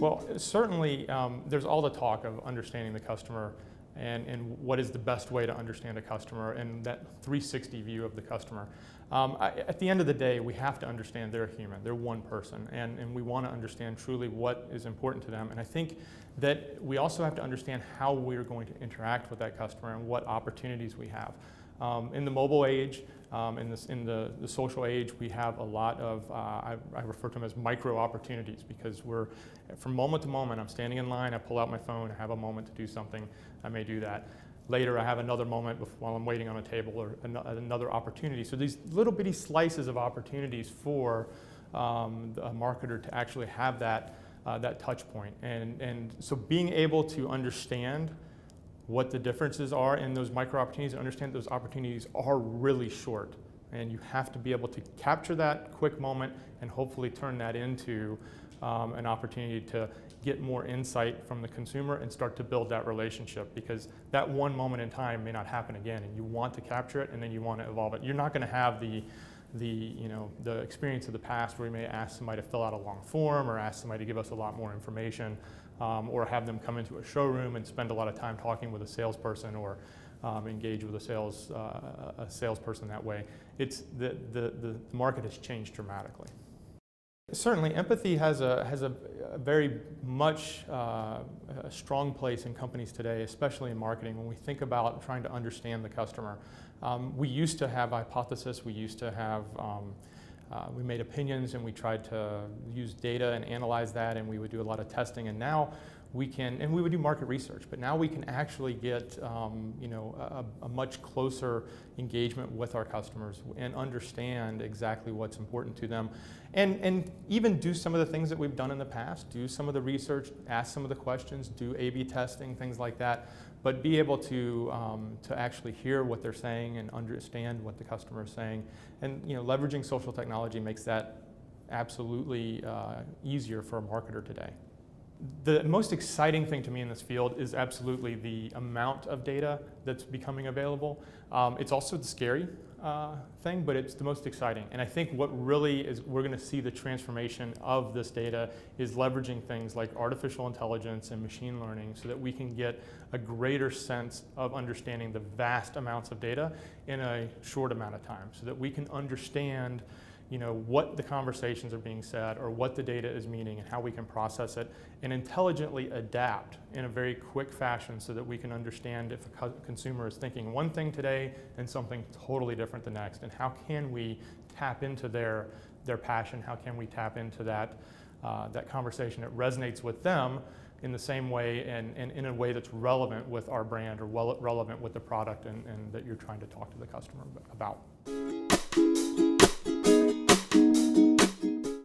Well, certainly there's all the talk of understanding the customer and what is the best way to understand a customer and that 360 view of the customer. At the end of the day, we have to understand they're human, they're one person, and we want to understand truly what is important to them. And I think that we also have to understand how we're going to interact with that customer and what opportunities we have. In the mobile age, in the social age, we have a lot of, I refer to them as micro opportunities, because from moment to moment, I'm standing in line, I pull out my phone, I have a moment to do something, I may do that. Later, I have another moment while I'm waiting on a table, or another opportunity. So these little bitty slices of opportunities for a marketer to actually have that touch point. And so being able to understand what the differences are in those micro opportunities, and understand those opportunities are really short. And you have to be able to capture that quick moment and hopefully turn that into an opportunity to get more insight from the consumer and start to build that relationship, because that one moment in time may not happen again, and you want to capture it and then you want to evolve it. You're not going to have the experience of the past where you may ask somebody to fill out a long form or ask somebody to give us a lot more information, or have them come into a showroom and spend a lot of time talking with a salesperson, or engage with a salesperson that way. The market has changed dramatically. Certainly, empathy has a very much a strong place in companies today, especially in marketing, when we think about trying to understand the customer. We used to have hypothesis, we used to have, we made opinions, and we tried to use data and analyze that, and we would do a lot of testing, and now we can, and we would do market research, but now we can actually get a much closer engagement with our customers and understand exactly what's important to them, and even do some of the things that we've done in the past, do some of the research, ask some of the questions, do A/B testing, things like that, but be able to actually hear what they're saying and understand what the customer is saying. And leveraging social technology makes that absolutely easier for a marketer today. The most exciting thing to me in this field is absolutely the amount of data that's becoming available. It's also the scary thing, but it's the most exciting. And I think what really is, we're going to see the transformation of this data is leveraging things like artificial intelligence and machine learning, so that we can get a greater sense of understanding the vast amounts of data in a short amount of time, so that we can understand what the conversations are being said, or what the data is meaning, and how we can process it and intelligently adapt in a very quick fashion, so that we can understand if a consumer is thinking one thing today and something totally different the next, and how can we tap into their passion, how can we tap into that conversation that resonates with them in the same way, and in a way that's relevant with our brand, or relevant with the product and that you're trying to talk to the customer about.